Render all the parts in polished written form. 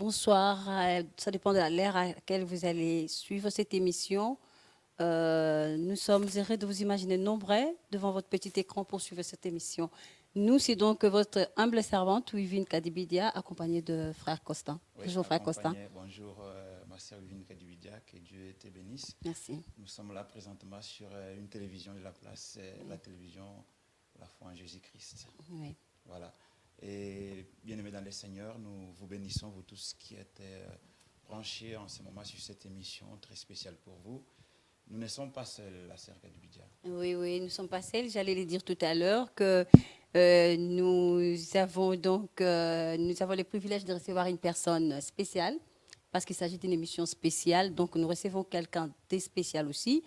bonsoir. Ça dépend de l'ère à laquelle vous allez suivre cette émission. Nous sommes heureux de vous imaginer nombreux devant votre petit écran pour suivre cette émission. Nous, c'est donc votre humble servante, Wivine Kadibidia, accompagnée de frère Costin. Oui, Bonjour, frère Costin. bonjour ma sœur Vivine Kadibidia, que Dieu te bénisse. Merci. Nous sommes là présentement sur une télévision de la place, la télévision La foi en Jésus-Christ. Oui. Voilà. Et bien-aimés dans le Seigneur, nous vous bénissons, vous tous qui êtes branchés en ce moment sur cette émission très spéciale pour vous. Nous ne sommes pas seuls, la sœur Kadibidia. Oui, oui, nous ne sommes pas seuls. J'allais le dire tout à l'heure que nous avons le privilège de recevoir une personne spéciale parce qu'il s'agit d'une émission spéciale. Donc, nous recevons quelqu'un de spécial aussi.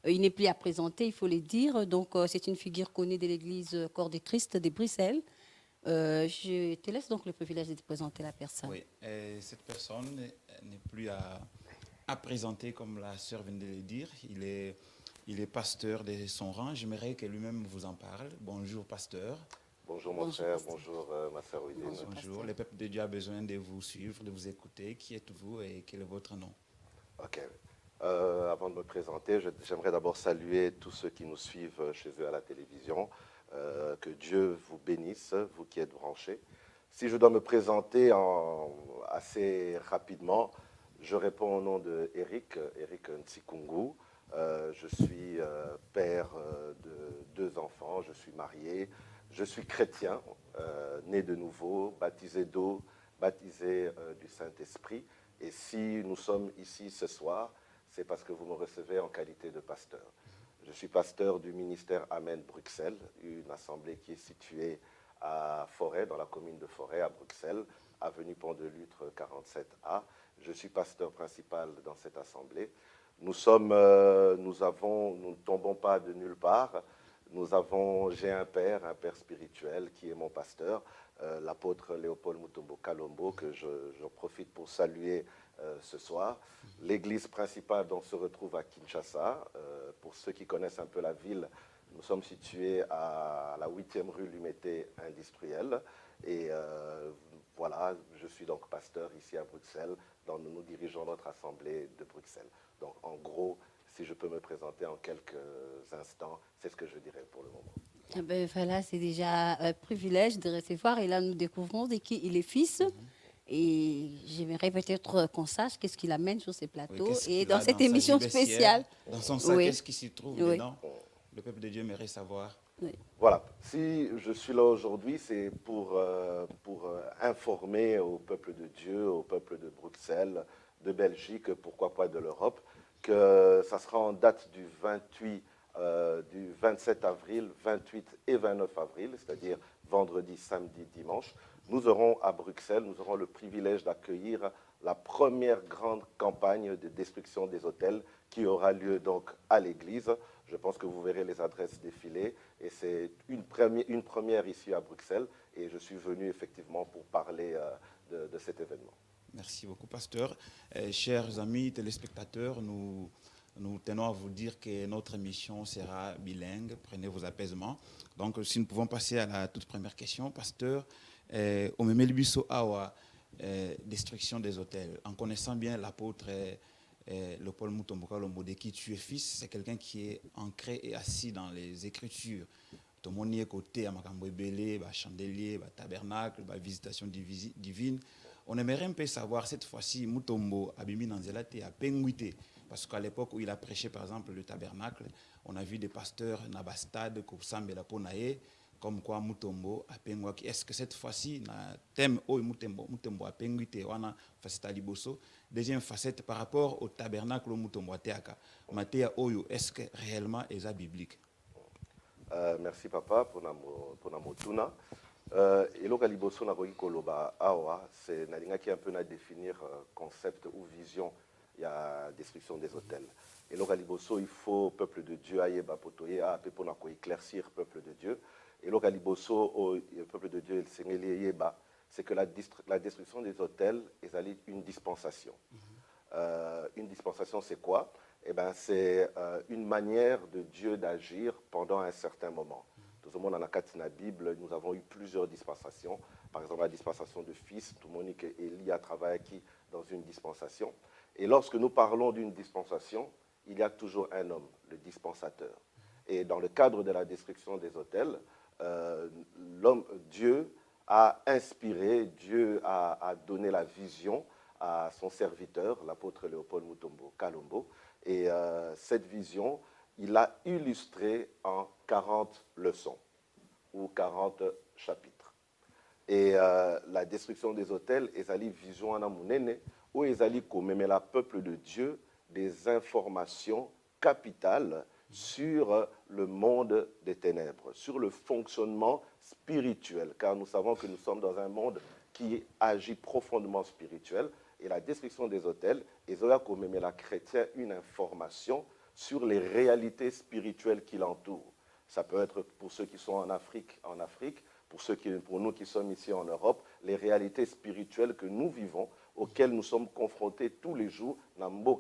Il n'est plus à présenter, il faut le dire. Donc, c'est une figure connue de l'Église Corps de Christ de Bruxelles. Je te laisse donc le privilège de te présenter la personne. Oui, et cette personne n'est plus à présenter, comme la sœur vient de le dire. Il est pasteur de son rang. J'aimerais que lui-même vous en parle. Bonjour, pasteur. Bonjour mon frère, bonjour ma sœur Wivine. Bonjour, le peuple de Dieu a besoin de vous suivre, de vous écouter. Qui êtes-vous et quel est votre nom? Ok. Avant de me présenter, j'aimerais d'abord saluer tous ceux qui nous suivent chez eux à la télévision. Que Dieu vous bénisse, vous qui êtes branchés. Si je dois me présenter assez rapidement, je réponds au nom de Eric Ntsikungu. Je suis père de 2 enfants, je suis marié, je suis chrétien, né de nouveau, baptisé d'eau, baptisé du Saint-Esprit. Et si nous sommes ici ce soir, c'est parce que vous me recevez en qualité de pasteur. Je suis pasteur du ministère Amen Bruxelles, une assemblée qui est située à Forêt, dans la commune de Forêt, à Bruxelles, avenue Pont-de-Lutre 47A. Je suis pasteur principal dans cette assemblée. Nous ne tombons pas de nulle part. J'ai un père spirituel qui est mon pasteur, l'apôtre Léopold Mutombo Kalombo, que j'en profite pour saluer ce soir. L'église principale dont se retrouve à Kinshasa. Pour ceux qui connaissent un peu la ville, nous sommes situés à la 8e rue Lumété industrielle. Et voilà, je suis donc pasteur ici à Bruxelles. Nous dirigeons notre assemblée de Bruxelles. Donc en gros, si je peux me présenter en quelques instants, c'est ce que je dirais pour le moment. Eh ben, voilà, c'est déjà un privilège de recevoir. Et là, nous découvrons de qui il est fils. Et j'aimerais peut-être qu'on sache qu'est-ce qu'il amène sur ces plateaux et dans cette émission spéciale. Dans son sac, qu'est-ce qui s'y trouve dedans? Le peuple de Dieu mérite savoir. Oui. Voilà, si je suis là aujourd'hui, c'est pour informer au peuple de Dieu, au peuple de Bruxelles, de Belgique, pourquoi pas de l'Europe, que ça sera en date du 27 avril, 28 et 29 avril, c'est-à-dire vendredi, samedi, dimanche. Nous aurons à Bruxelles, nous aurons le privilège d'accueillir la première grande campagne de destruction des hôtels qui aura lieu donc à l'église. Je pense que vous verrez les adresses défiler et c'est une première ici à Bruxelles et je suis venu effectivement pour parler de cet événement. Merci beaucoup, pasteur. Chers amis téléspectateurs, nous tenons à vous dire que notre émission sera bilingue. Prenez vos apaisements. Donc, si nous pouvons passer à la toute première question, pasteur, au Memelibiso Awa, destruction des hôtels. En connaissant bien l'apôtre Léopold Mutombo Kalombo, de qui tu es fils, c'est quelqu'un qui est ancré et assis dans les Écritures. Tout le monde est côté à Makambo Ebele, chandelier, tabernacle, visitation divine. On aimerait un peu savoir cette fois-ci, Mutombo Abimi Nanzelate a Penguité. Parce qu'à l'époque où il a prêché, par exemple, le tabernacle, on a vu des pasteurs Nabastade, Koussambe, la Ponae, comme quoi Mutombo a Penguaki. Est-ce que cette fois-ci, le thème Mutombo a Penguité, on a facette à Liboso. Deuxième facette, par rapport au tabernacle Mutombo a Teaka, Matéa Oyo, est-ce que réellement est biblique? Merci papa pour la motuna. Et là, Liboso na koki koloba awa, c'est nalinga qui un peu na définir concept ou vision. Il y a destruction des hôtels. Et là, Liboso, il faut peuple de Dieu aille bapotoyer a peu pour éclaircir peuple de Dieu. Et là, Liboso, le peuple de Dieu, c'est que la destruction des hôtels est une dispensation. Une dispensation, c'est quoi? Eh ben, c'est une manière de Dieu d'agir pendant un certain moment. Tout le monde en a quatre dans la Bible, nous avons eu plusieurs dispensations. Par exemple, la dispensation de fils, tout le monde dit qu'Élie a travaillé qui dans une dispensation. Et lorsque nous parlons d'une dispensation, il y a toujours un homme, le dispensateur. Et dans le cadre de la destruction des autels, Dieu a inspiré, Dieu a donné la vision à son serviteur, l'apôtre Léopold Mutombo Kalombo. Et cette vision, il l'a illustrée en 40 leçons ou 40 chapitres. Et la destruction des autels, ezali vision ana munene, où ezali komemela peuple de Dieu des informations capitales sur le monde des ténèbres, sur le fonctionnement spirituel, car nous savons que nous sommes dans un monde qui agit profondément spirituel. Et la destruction des autels, ezali komemela chrétien une information sur les réalités spirituelles qui l'entourent. Ça peut être pour ceux qui sont en Afrique, pour nous qui sommes ici en Europe, les réalités spirituelles que nous vivons, auxquelles nous sommes confrontés tous les jours. Nous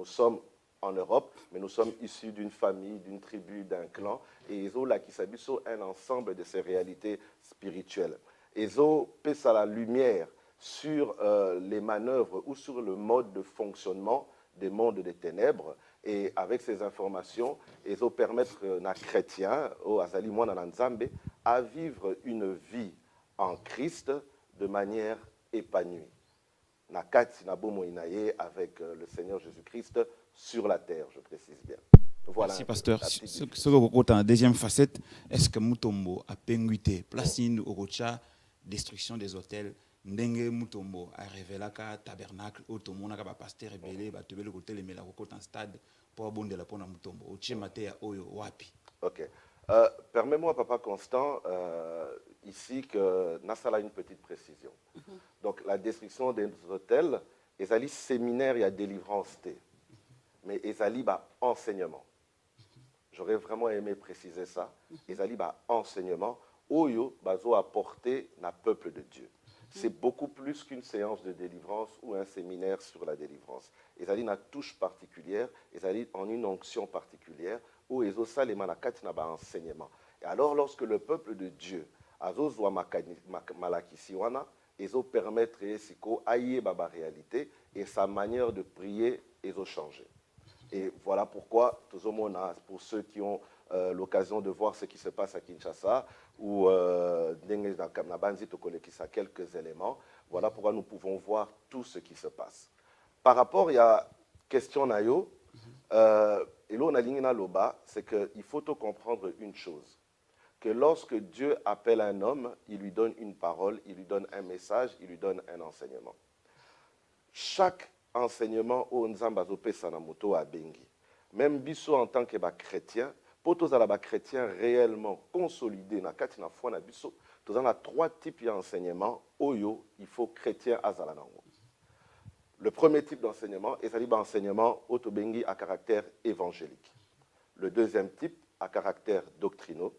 sommes en Europe, mais nous sommes issus d'une famille, d'une tribu, d'un clan, et ils ont un ensemble de ces réalités spirituelles. Ils ont pèsé la lumière sur les manœuvres ou sur le mode de fonctionnement des mondes des ténèbres. Et avec ces informations, ils ont permettre aux chrétiens, aux Azali Mwana Nzambe, à vivre une vie en Christ de manière épanouie. Nakati Nabomo Inaye avec le Seigneur Jésus-Christ sur la terre, je précise bien. Voilà. Merci, pasteur. Ce que la deuxième facette, est-ce que Mutombo a penguité, place au rocha, destruction des hôtels, ndenge Mutombo a révélé que tabernacle, automona ka pasteur rebelle, ba tebele côté les mela côté en stade pour abonder la pona Mutombo. Oche maté oyo wapi. OK. Permets-moi, Papa Constant, ici que Nassala une petite précision. Donc, la destruction des hôtels, ezali séminaire et délivrance T. Mais ezali ba enseignement. J'aurais vraiment aimé préciser ça. Ezali ba enseignement. Oyo bazo apporter na peuple de Dieu. C'est beaucoup plus qu'une séance de délivrance ou un séminaire sur la délivrance. Ezali na touche particulière, ezali en une onction particulière, où ezo salema na kati na ba enseignement. Et alors, lorsque le peuple de Dieu azo zwa malakisi wana, ezo permettre siko aye baba réalité et sa manière de prier ezo changer. Et voilà pourquoi, pour ceux qui ont l'occasion de voir ce qui se passe à Kinshasa, ou quelques éléments, voilà pourquoi nous pouvons voir tout ce qui se passe. Par rapport à la question Nayo, et là, c'est qu'il faut comprendre une chose, que lorsque Dieu appelle un homme, il lui donne une parole, il lui donne un message, il lui donne un enseignement. Chaque enseignement au Nzambazo Pesanamoto à Bengi. Même biso en tant que chrétien, pour tous les chrétiens réellement consolidés na katina foi na biso, tous on a trois types d'enseignement oyo il faut chrétien azalanango. Le premier type d'enseignement est l'enseignement autobengi à caractère évangélique. Le deuxième type à caractère doctrinaux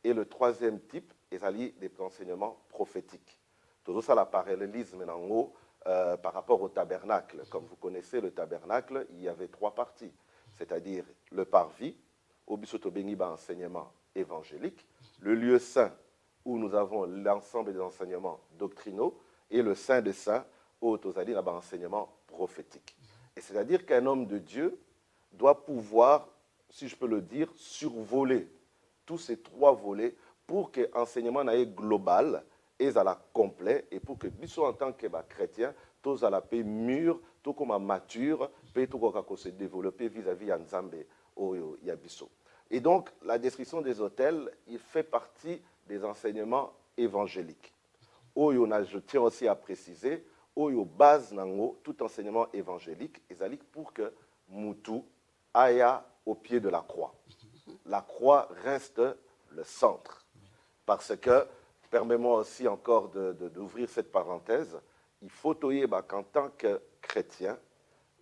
et le troisième type est des enseignements prophétiques. Tout ça la parallélisme nango. Par rapport au tabernacle. Comme vous connaissez le tabernacle, il y avait trois parties, c'est-à-dire le parvis, au Bissotobengiba enseignement évangélique, le lieu saint où nous avons l'ensemble des enseignements doctrinaux et le saint des saints où Tozali a enseignement prophétique. Et c'est-à-dire qu'un homme de Dieu doit pouvoir, si je peux le dire, survoler tous ces trois volets pour que l'enseignement n'aille global et à la complet, et pour que nous en tant que chrétiens, tous à la paix mûr, tout comme mature, tout comme se développer vis-à-vis de Nzambe au Yabiso. Et donc, la description des hôtels, il fait partie des enseignements évangéliques. Je tiens aussi à préciser, base nango, tout enseignement évangélique, est pour que Moutou aille au pied de la croix. La croix reste le centre. Parce que, permets-moi aussi encore d'ouvrir cette parenthèse, il faut qu'en tant que chrétien,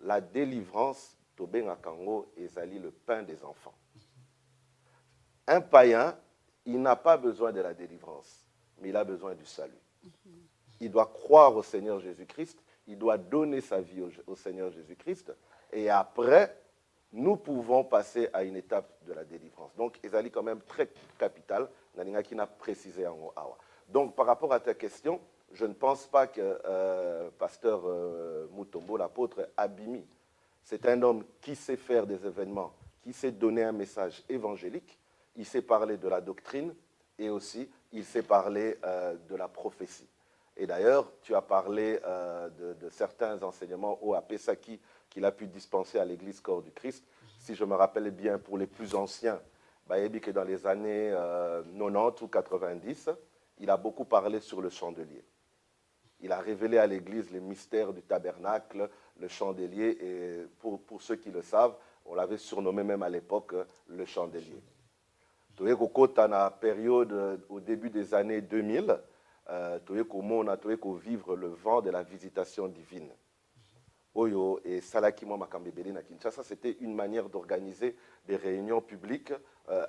la délivrance, est le pain des enfants. Un païen, il n'a pas besoin de la délivrance, mais il a besoin du salut. Il doit croire au Seigneur Jésus-Christ, il doit donner sa vie au Seigneur Jésus-Christ, et après, nous pouvons passer à une étape de la délivrance. Donc, ezali quand même très capital, nalinga qui n'a précisé en awa. Donc, par rapport à ta question, je ne pense pas que pasteur Mutombo, l'apôtre Abimi, c'est un homme qui sait faire des événements, qui sait donner un message évangélique, il sait parler de la doctrine et aussi il sait parler de la prophétie. Et d'ailleurs, tu as parlé de certains enseignements au Apesaki qu'il a pu dispenser à l'Église Corps du Christ. Si je me rappelle bien, pour les plus anciens, que dans les années 90 ou 90, il a beaucoup parlé sur le chandelier. Il a révélé à l'Église les mystères du tabernacle, le chandelier, et pour ceux qui le savent, on l'avait surnommé même à l'époque le chandelier. Dans la période au début des années 2000, on a vivre le vent de la visitation divine. Oyo et Salakimo Makambebele na Kinshasa, c'était une manière d'organiser des réunions publiques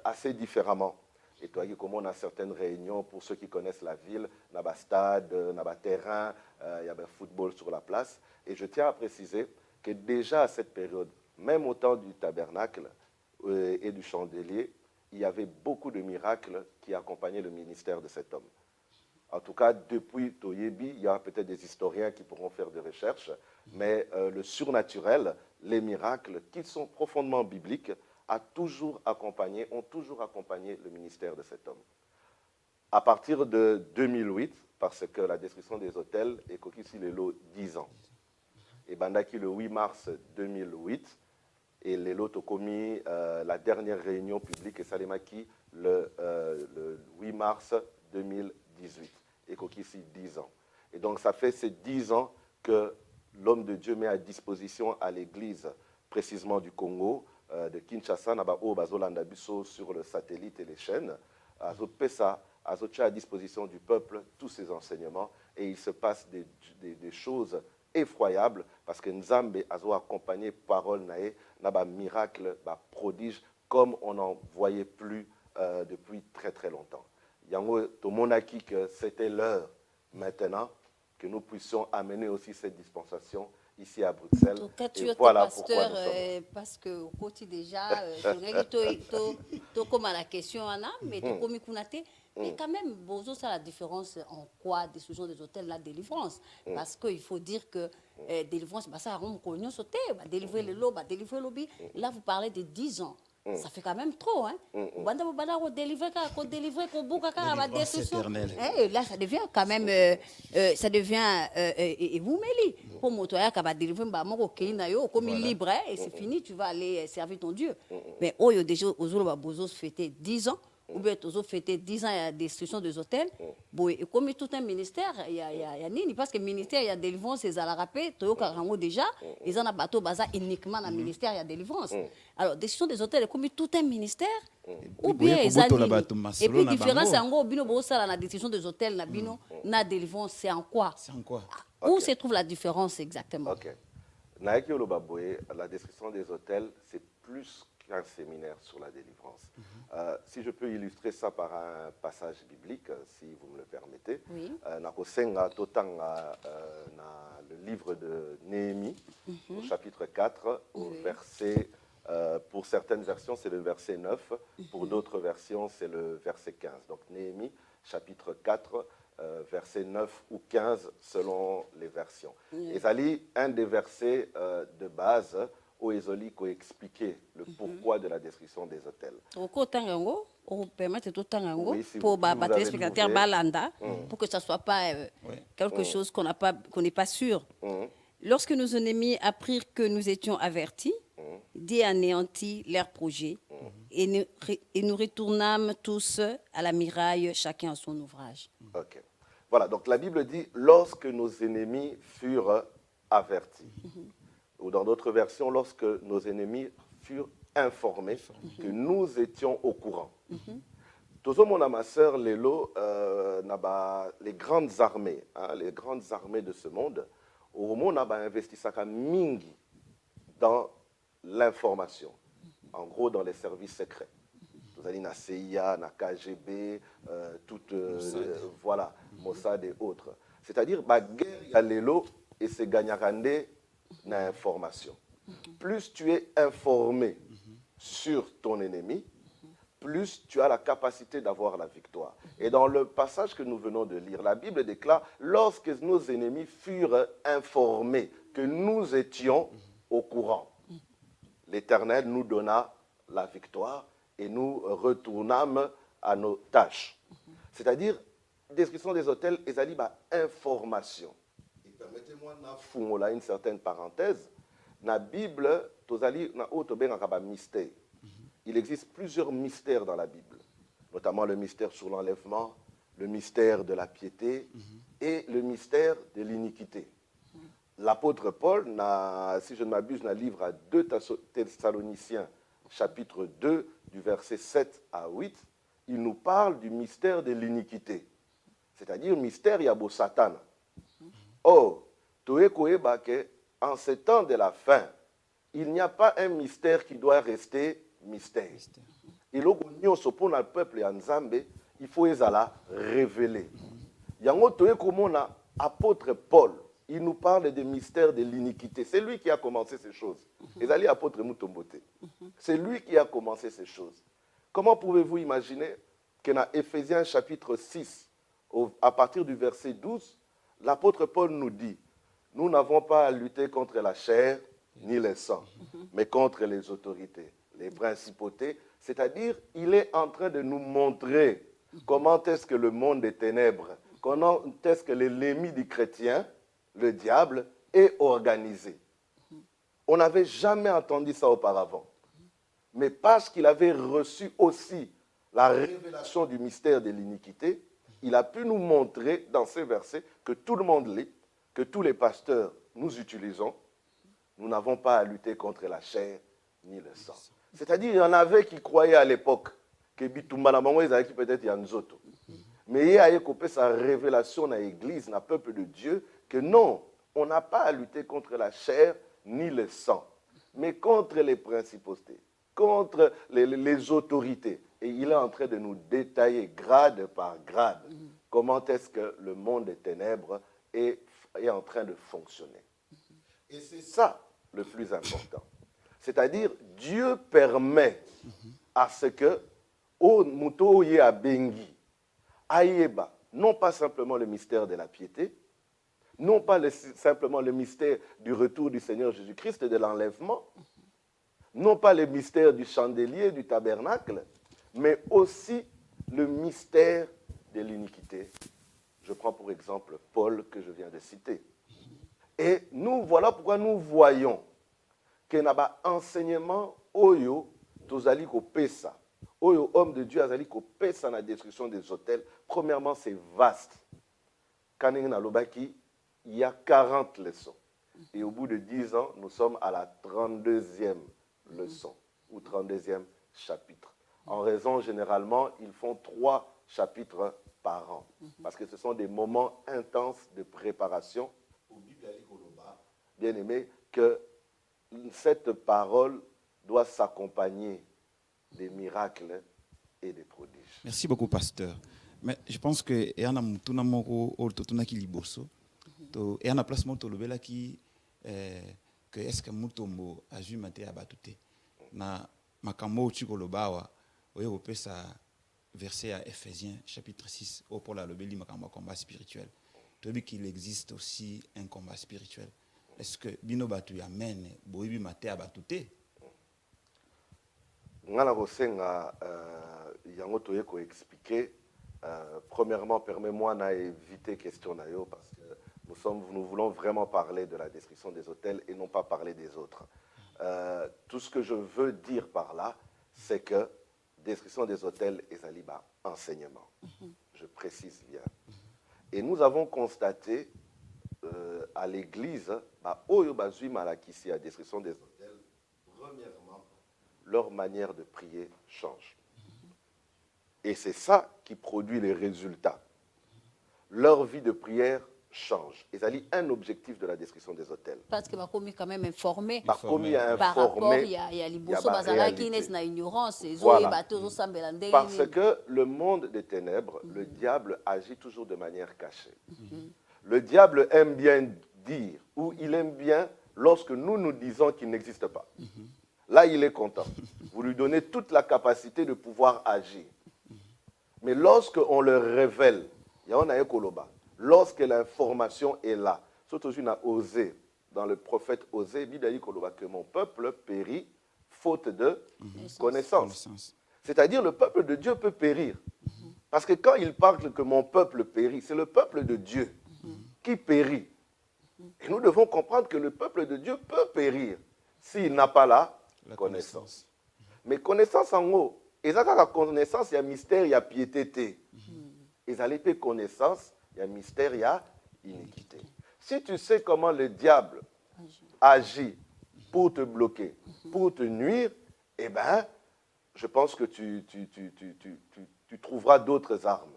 assez différemment. Et toi, comme on a certaines réunions, pour ceux qui connaissent la ville, il y a un stade, il y a un terrain, il y a un football sur la place. Et je tiens à préciser que déjà à cette période, même au temps du tabernacle et du chandelier, il y avait beaucoup de miracles qui accompagnaient le ministère de cet homme. En tout cas, depuis Toyebi, il y a peut-être des historiens qui pourront faire des recherches, mais le surnaturel, les miracles, qui sont profondément bibliques, ont toujours accompagné le ministère de cet homme. À partir de 2008, parce que la destruction des hôtels est ici les lots 10 ans. Et Bandaki le 8 mars 2008, et les lots ont commis la dernière réunion publique et Salemaki le 8 mars 2018. Et ici 10 ans. Et donc ça fait ces 10 ans que l'homme de Dieu met à disposition à l'église, précisément du Congo, de Kinshasa, sur le satellite et les chaînes, à disposition du peuple tous ces enseignements. Et il se passe des choses effroyables parce que Nzambe a accompagné parole nae, n'a miracle, prodige, comme on n'en voyait plus depuis très très longtemps. Yango Tomonaki que c'était l'heure maintenant que nous puissions amener aussi cette dispensation ici à Bruxelles. Et voilà pasteur, pourquoi nous sommes. parce que au côté déjà, comme à la question, mais comme mais quand même, Bozo, ça la différence en quoi destruction des hôtels, la délivrance. Parce qu'il faut dire que délivrance, ça a sauté, délivrer le lot, délivrer le lobby. Là, vous parlez de 10 ans. Ça fait quand même trop, hein. Là, ça devient quand même, ça devient, et vous, Mélie, comme motoya qui va délivrer, comme libre, et c'est fini, tu vas aller servir ton Dieu. Mais, oh, déjà, aux autres, Bozo fêter 10 ans. Ou bien ils ont fêté 10 ans à la destruction des hôtels. Bon, et comme tout un ministère, il y a Nini, parce que le ministère, il y a délivrance, c'est à la rapé, Toyo Karango déjà, ils ont un bateau basé uniquement dans le ministère, il y a délivrance. Alors, destruction des hôtels, comme tout un ministère, ou bien ils ont. Et puis, différence, c'est en gros, Bino Bossa, la destruction des hôtels, la délivrance, c'est en quoi? C'est en quoi? Où se trouve la différence exactement? Ok. Naiki Olobaboye, la destruction des hôtels, c'est plus qu'un séminaire sur la délivrance. Si je peux illustrer ça par un passage biblique, si vous me le permettez. Oui. Nakosenga Totanga, le livre de Néhémie, au chapitre 4, au verset, pour certaines versions, c'est le verset 9, pour d'autres versions, c'est le verset 15. Donc Néhémie, chapitre 4, verset 9 ou 15, selon les versions. Et ça lit un des versets de base, où Ezoli a expliqué le pourquoi de la destruction des hôtels. Oui, si pour les téléspectateurs Balanda, pour que ça ne soit pas quelque chose qu'on n'est pas sûr. Lorsque nos ennemis apprirent que nous étions avertis, Dieu anéantit leurs projets et nous retournâmes tous à la miraille, chacun à son ouvrage. Ok. Voilà, donc la Bible dit lorsque nos ennemis furent avertis. Ou dans d'autres versions, lorsque nos ennemis furent informés que nous étions au courant. Toujours mon ma sœur Lélo, les grandes armées, les grandes armées de ce monde, au monde a investi ça mingi dans l'information, en gros dans les services secrets. Vous allez na CIA, na KGB, voilà, Mossad et autres. C'est-à-dire, guerre à Lélo et c'est gagnarandé l'information. plus tu es informé sur ton ennemi, plus tu as la capacité d'avoir la victoire. Et dans le passage que nous venons de lire, la Bible déclare, lorsque nos ennemis furent informés que nous étions au courant, l'Éternel nous donna la victoire et nous retournâmes à nos tâches. C'est-à-dire, description des hôtels, ezali ba information. Et permettez-moi na fungola une certaine parenthèse. Na Bible, tozali na otobengaka ba mystère. Il existe plusieurs mystères dans la Bible, notamment le mystère sur l'enlèvement, le mystère de la piété et le mystère de l'iniquité. L'apôtre Paul, si je ne m'abuse, dans le livre à 2 Thessaloniciens, chapitre 2, du verset 7 à 8, il nous parle du mystère de l'iniquité. C'est-à-dire, mystère, il y a beau Satan. Or, en ces temps de la fin, il n'y a pas un mystère qui doit rester mystère. Et là, pour le peuple Nzambe, il faut les révéler. Apôtre Paul, il nous parle des mystères de l'iniquité. C'est lui qui a commencé ces choses. Et allez, apôtre Mutombote. C'est lui qui a commencé ces choses. Comment pouvez-vous imaginer que dans Éphésiens chapitre 6, à partir du verset 12, l'apôtre Paul nous dit, nous n'avons pas à lutter contre la chair ni le sang, mais contre les autorités, les principautés. C'est-à-dire, il est en train de nous montrer comment est-ce que le monde des ténèbres, comment est-ce que l'ennemi du chrétien, le diable, est organisé. On n'avait jamais entendu ça auparavant. Mais parce qu'il avait reçu aussi la révélation du mystère de l'iniquité, il a pu nous montrer dans ces versets que tout le monde lit, que tous les pasteurs nous utilisons, nous n'avons pas à lutter contre la chair ni le sang. C'est-à-dire, il y en avait qui croyaient à l'époque que Bitumbanamamo, qui peut-être Yanzoto. Mais il y a eu sa révélation dans l'église, dans le peuple de Dieu, que non, on n'a pas à lutter contre la chair ni le sang, mais contre les principautés, contre les autorités. Et il est en train de nous détailler grade par grade comment est-ce que le monde des ténèbres est en train de fonctionner. Et c'est ça le plus important. C'est-à-dire, Dieu permet à ce que, au Muto Ye Abengi, Aïeba, non pas simplement le mystère de la piété, non pas simplement le mystère du retour du Seigneur Jésus-Christ et de l'enlèvement, non pas le mystère du chandelier, du tabernacle, mais aussi le mystère de l'iniquité. Je prends pour exemple Paul que je viens de citer. Et nous, voilà pourquoi nous voyons que n'a enseignement oyo tozali ko pesa. Oyo homme de Dieu azali ko pesa na destruction des hôtels. Premièrement, c'est vaste. Kaneng na lobaki, il y a 40 leçons. Et au bout de 10 ans, nous sommes à la 32e leçon ou 32e chapitre. En raison, généralement, ils font 3 chapitres par an. Parce que ce sont des moments intenses de préparation. Bien aimé, que cette parole doit s'accompagner des miracles et des prodiges. Merci beaucoup, pasteur. Mais je pense que il y a un tuna moko ou tuna ki liboso. To il y a un place moto lobela ki que est-ce que mutombo aju mate abatute. Na makambo chiko lobawa oyo pesa verset à Éphésiens chapitre 6 au pour la lobeli makambo combat spirituel. Tu dis qu'il existe aussi un combat spirituel. Est-ce que bino batu amen boibi mate abatute? Ngana kosenga yango toye ko expliquer. Premièrement, permets-moi d'éviter question nayo parce que nous voulons vraiment parler de la description des hôtels et non pas parler des autres. Tout ce que je veux dire par là, c'est que description des hôtels est un enseignement. Je précise bien. Et nous avons constaté à l'église, Oyo Bazui Malakisi, à description des hôtels, premièrement, leur manière de prier change. Et c'est ça qui produit les résultats. Leur vie de prière change. Et ça dit un objectif de la description des hôtels. Parce que Bakomi est quand même informé. Par rapport, il y a l'Iboso Bazala qui est dans l'ignorance. Voilà. Parce que le monde des ténèbres, le diable agit toujours de manière cachée. Le diable aime bien dire, ou il aime bien lorsque nous disons qu'il n'existe pas. Là, il est content. Vous lui donnez toute la capacité de pouvoir agir. Mais lorsqu'on le révèle, lorsque l'information est là, surtout on a osé, dans le prophète Osée, que mon peuple périt faute de connaissance. C'est-à-dire le peuple de Dieu peut périr. Parce que quand il parle que mon peuple périt, c'est le peuple de Dieu qui périt. Et nous devons comprendre que le peuple de Dieu peut périr s'il n'a pas la connaissance. Mais connaissance en haut, et ça, la connaissance, il y a mystère, il y a piété. Et ça, les connaissance, il y a mystère, il y a iniquité. Si tu sais comment le diable agit pour te bloquer, pour te nuire, eh bien, je pense que tu trouveras d'autres armes.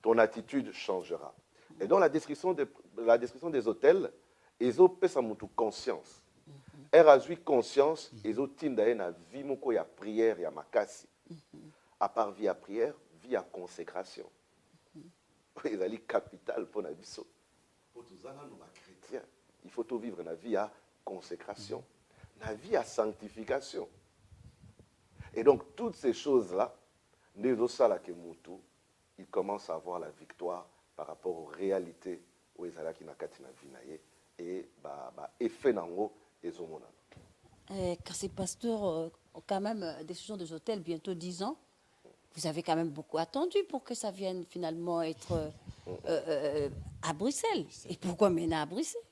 Ton attitude changera. Et dans la description des hôtels, ils ont fait conscience. Elle a eu conscience, ils ont tindaé na vie moko ya prière ya makasi. À part vie à prière, vie à consécration. Ils ont capital pour la vie. Pour tous les chrétiens, il faut tout vivre la vie à consécration, la vie à sanctification. Et donc toutes ces choses-là, il commence à avoir la victoire par rapport aux réalités où ils allaient et effet nango et zomona. Car ces pasteurs, quand même, décision des hôtels, bientôt 10 ans, vous avez quand même beaucoup attendu pour que ça vienne finalement être à Bruxelles. Et pourquoi maintenant à Bruxelles?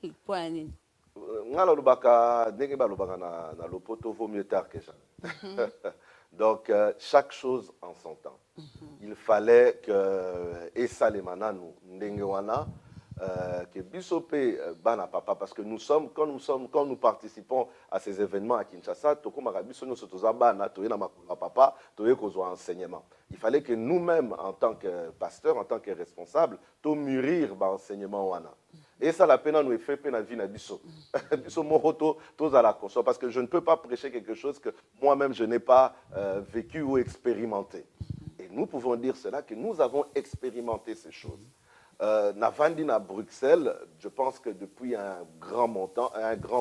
Vaut mieux tard que jamais. Donc, chaque chose en son temps. Il fallait que Essa Lemananu Ndengewana, que Bissopé Bana Papa, parce que quand nous participons à ces événements à Kinshasa, enseignement. Il fallait que nous-mêmes, en tant que pasteurs, en tant que responsables, tout mûrir l'enseignement. Et ça, la peine nous fait la vie na biso. Biso moroto, tous à la conscience, parce que je ne peux pas prêcher quelque chose que moi-même je n'ai pas vécu ou expérimenté. Et nous pouvons dire cela, que nous avons expérimenté ces choses. Navandi à Bruxelles, je pense que depuis un grand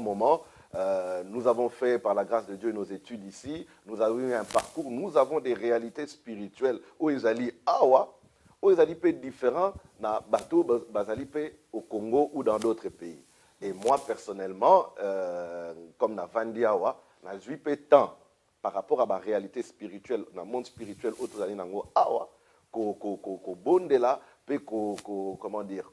moment, nous avons fait, par la grâce de Dieu, nos études ici. Nous avons eu un parcours. Nous avons des réalités spirituelles où ils allaient awa, où ils allaient différents na bateau bazalipé au Congo ou dans d'autres pays. Et moi, personnellement, comme Navandi awa, n'a eu peu de temps par rapport à ma réalité spirituelle, dans le monde spirituel, autour de nango awa, ko bondela, comment dire,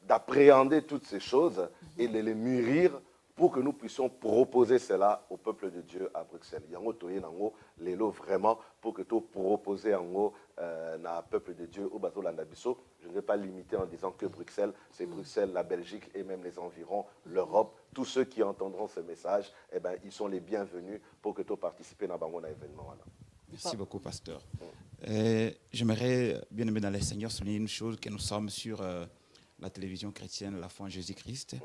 d'appréhender toutes ces choses et de les mûrir pour que nous puissions proposer cela au peuple de Dieu à Bruxelles. Yango toye nango lelo vraiment pour que tu proposer yango na peuple de Dieu au bateau landabiso. Je ne vais pas limiter en disant que Bruxelles, c'est Bruxelles, la Belgique et même les environs, l'Europe. Tous ceux qui entendront ce message, eh ben, ils sont les bienvenus pour que tu participes dans un événement. Merci beaucoup, pasteur. J'aimerais, bien aimé dans les Seigneurs, souligner une chose, que nous sommes sur la télévision chrétienne La Foi en Jésus-Christ,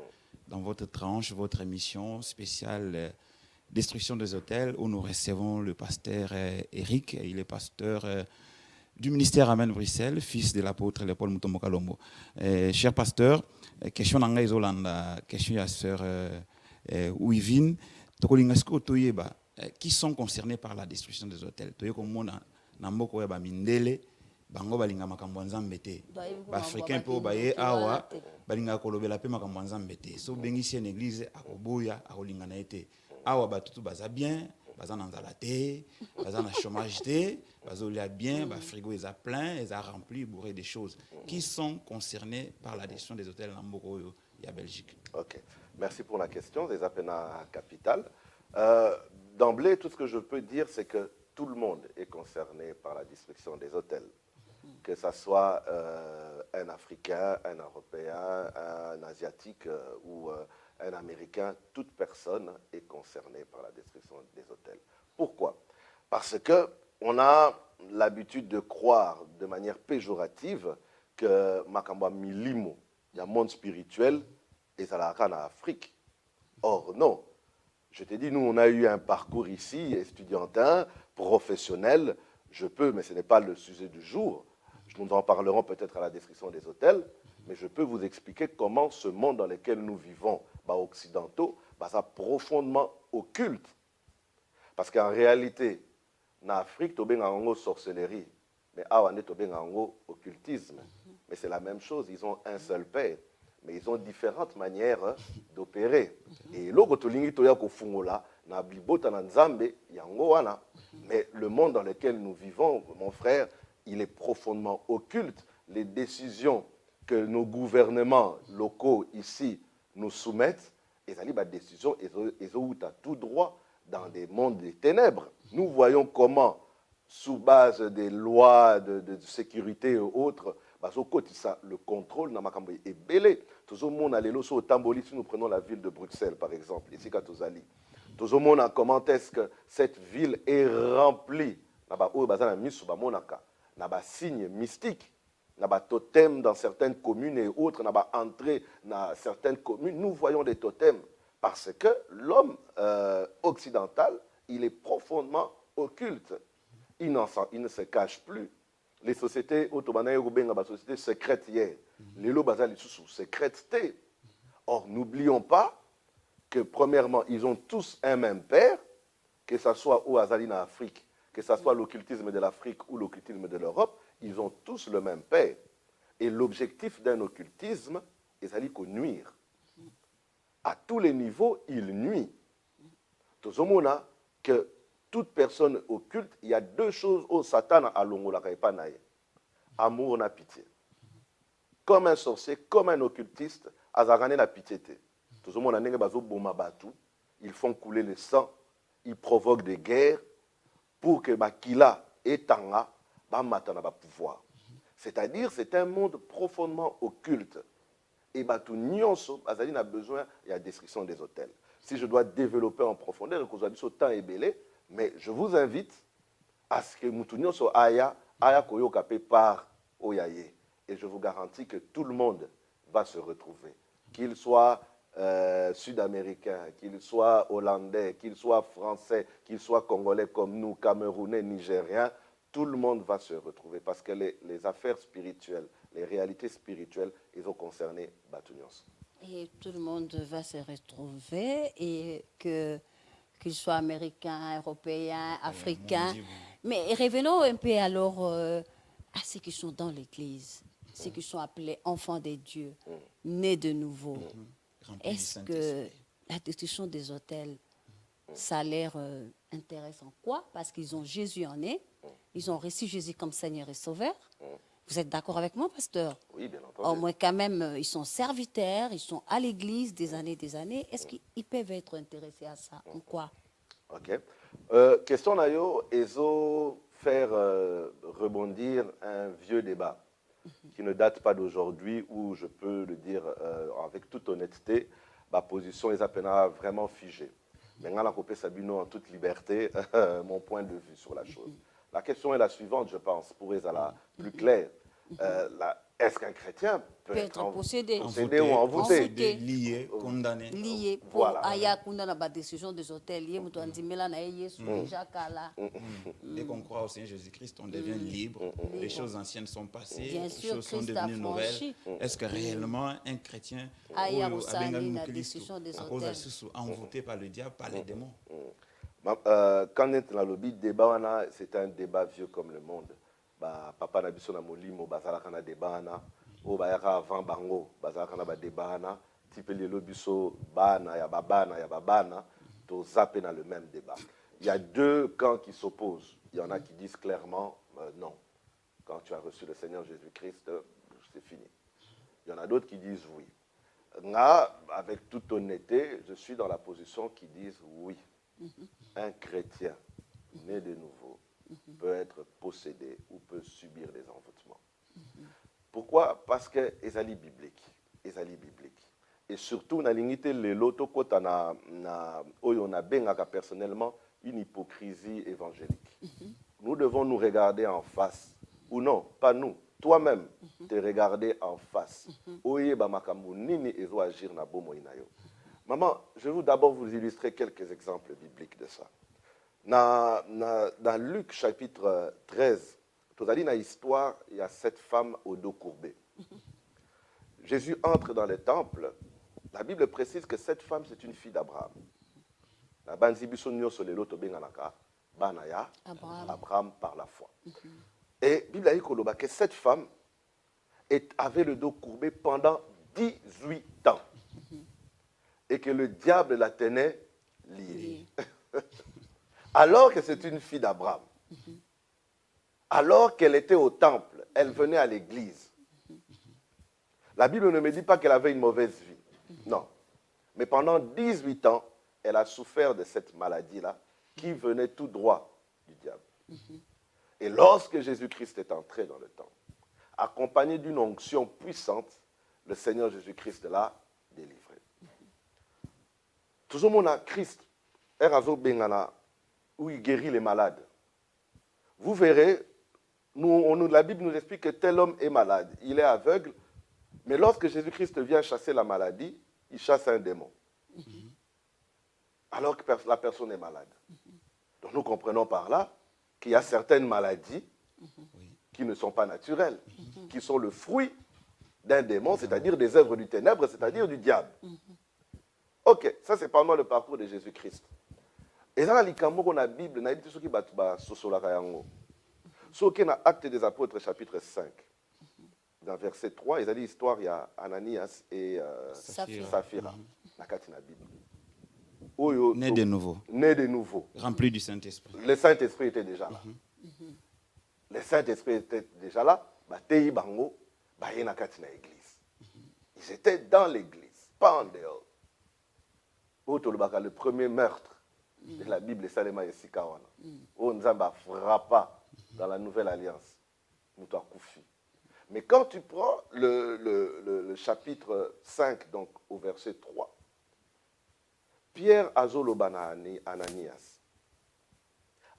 dans votre tranche, votre émission spéciale Destruction des hôtels, où nous recevons le pasteur Eric. Il est pasteur du ministère Amen Bruxelles, fils de l'apôtre Léopold Mutombo Kalombo. Cher pasteur, question d'Anga Isolanda, question à sœur Ouivine, Tokolingasko Toyeba. Qui sont concernés par la destruction des hôtels. Namoko ba mindele bango balinga makambo nzambete ba africain po baye awa balinga kolobela pe makambo nzambete so bengisi en église akoboya akolinga na ete awa batutu baza bien baza na nzala te baza na chômage te bazolia bien ba frigo eza plein eza rempli bourré des choses qui sont concernés par la destruction des hôtels Namoko ya Belgique. OK. Merci pour la question des Apena capitale. D'emblée, tout ce que je peux dire, c'est que tout le monde est concerné par la destruction des hôtels. Que ce soit un Africain, un Européen, un Asiatique ou un Américain, toute personne est concernée par la destruction des hôtels. Pourquoi? Parce qu'on a l'habitude de croire de manière péjorative que Makamba Milimo, il y a un monde spirituel et ça l'a en Afrique. Or, non. Je t'ai dit, nous, on a eu un parcours ici, estudiantin, professionnel. Je peux, mais ce n'est pas le sujet du jour. Nous en parlerons peut-être à la description des hôtels. mais je peux vous expliquer comment ce monde dans lequel nous vivons, occidentaux, ça profondément occulte. Parce qu'en réalité, en Afrique, tu as sorcellerie, mais awa tu as occultisme. Mais c'est la même chose, ils ont un seul père, mais ils ont différentes manières d'opérer. Et là, mais le monde dans lequel nous vivons, mon frère, il est profondément occulte. Les décisions que nos gouvernements locaux ici nous soumettent, et ça des décisions, ils ont tout droit dans des mondes des ténèbres. Nous voyons comment, sous base des lois de sécurité et autres, le contrôle est belé. Tout le monde a les au Tamboli, si nous prenons la ville de Bruxelles, par exemple, ici à Tozali. Tout le monde a comment est-ce que cette ville est remplie. Il y a des signes mystiques. Il y a des totems dans certaines communes et autres. Il y a des entrées dans certaines communes. Nous voyons des totems parce que l'homme occidental, il est profondément occulte. Il ne se cache plus. Les sociétés sociétés secrètes hier, les lots basales sous secrèteté. Or, n'oublions pas que premièrement, ils ont tous un même père, que ce soit au Azali en Afrique, que ce soit l'occultisme de l'Afrique ou l'occultisme de l'Europe, ils ont tous le même père. Et l'objectif d'un occultisme, c'est d'aller nuire. À tous les niveaux, il nuit. Tout le monde a que toute personne occulte, il y a deux choses au Satan à l'ongola kaipanaye. Amour et pitié. Comme un sorcier, comme un occultiste, azarane la pitié. Tout le monde a bazo bomabatu, ils font couler le sang, ils provoquent des guerres pour que Bakila et Tanga matana ba pouvoir. C'est-à-dire, c'est un monde profondément occulte. Et tout nyonso, azali a besoin de la destruction des hôtels. Si je dois développer en profondeur, que vous temps est belé, mais je vous invite à ce que Moutounion soit aya koyo kapé par Oyaye. Et je vous garantis que tout le monde va se retrouver. Qu'il soit sud-américain, qu'il soit hollandais, qu'il soit français, qu'il soit congolais comme nous, camerounais, nigériens, tout le monde va se retrouver. Parce que les affaires spirituelles, les réalités spirituelles, ils ont concerné Batounios. Et tout le monde va se retrouver et qu'ils soient américains, européens, africains. Mais revenons un peu alors à ceux qui sont dans l'Église, ceux qui sont appelés enfants des dieux, nés de nouveau. Est-ce que la destruction des hôtels, ça a l'air intéressant? Quoi? Parce qu'ils ont Jésus en eux, ils ont reçu Jésus comme Seigneur et Sauveur. Vous êtes d'accord avec moi, pasteur? Oui, bien entendu. Au moins, quand même, ils sont serviteurs, ils sont à l'église des années. Est-ce qu'ils peuvent être intéressés à ça ou quoi? Ok. Question Nayo, Ezo faire rebondir un vieux débat qui ne date pas d'aujourd'hui, où je peux le dire avec toute honnêteté, ma position est vraiment figée. Maintenant, la copie Sabino en toute liberté, mon point de vue sur la chose. La question est la suivante, je pense, pour être la plus claire. Est-ce qu'un chrétien peut être possédé ou envoûté, lié, condamné? Lié pour aya condamné la décision des hôtels lié muto andimela na Yesu jakala. Dès qu'on croit au Seigneur Jésus-Christ, on devient libre. Les choses anciennes sont passées, Bien les sûr, choses sont Christ a devenues nouvelles. franchi. Est-ce que réellement un chrétien Aya osani na décision des à cause hôtels. de envoûté par le diable, par les démons? Quand on est dans le débat, c'est un débat vieux comme le monde. Papa Nabiso na molimo bazalaka na débat na o bayaka avant bango bazalaka na ba débat na type lelo biso bana ya babana to zapper dans le même débat. Il y a deux camps qui s'opposent. Il y en a qui disent clairement non. Quand tu as reçu le Seigneur Jésus-Christ, c'est fini. Il y en a d'autres qui disent oui. Là, avec toute honnêteté, je suis dans la position qui disent oui. Un chrétien né de nouveau peut être possédé ou peut subir des envoûtements. Pourquoi? Parce que c'est biblique. Et surtout, na lingité le loto kota na oyo na bengaka personnellement une hypocrisie évangélique. Nous devons nous regarder en face, ou non, pas nous, toi-même, te regarder en face. Oye ba makambu nini ezo agir na bomo inayo. Maman, je vais d'abord vous illustrer quelques exemples bibliques de ça. Dans Luc chapitre 13, tu as dit dans l'histoire, il y a cette femme au dos courbé. Jésus entre dans le temple, la Bible précise que cette femme, c'est une fille d'Abraham. Abraham par la foi. Et la Bible a dit que cette femme avait le dos courbé pendant 18 ans. Et que le diable la tenait liée. Alors que c'est une fille d'Abraham. Alors qu'elle était au temple, elle venait à l'église. La Bible ne me dit pas qu'elle avait une mauvaise vie. Non. Mais pendant 18 ans, elle a souffert de cette maladie-là qui venait tout droit du diable. Et lorsque Jésus-Christ est entré dans le temple, accompagné d'une onction puissante, le Seigneur Jésus-Christ l'a délivré. Toujours mon Christ, où il guérit les malades. Vous verrez, la Bible nous explique que tel homme est malade. Il est aveugle, mais lorsque Jésus-Christ vient chasser la maladie, il chasse un démon. Alors que la personne est malade. Donc nous comprenons par là qu'il y a certaines maladies qui ne sont pas naturelles, qui sont le fruit d'un démon, c'est-à-dire des œuvres du ténèbre, c'est-à-dire du diable. Ok, ça c'est pendant le parcours de Jésus-Christ. Et dans la Bible, on dit ce qui va dans Actes des Apôtres, chapitre 5, dans verset 3, ils ont dit l'histoire, il y a Ananias et Saphira. Né de nouveau. Né de nouveau. Rempli du Saint-Esprit. Le Saint-Esprit était déjà là. Le Saint-Esprit était déjà là. Ils étaient dans l'église, pas en dehors. Le premier meurtre de la Bible, c'est Salema et Sikawana. On nous a frappé dans la Nouvelle Alliance. Mais quand tu prends le chapitre 5, donc au verset 3, Pierre Azolobana Ananias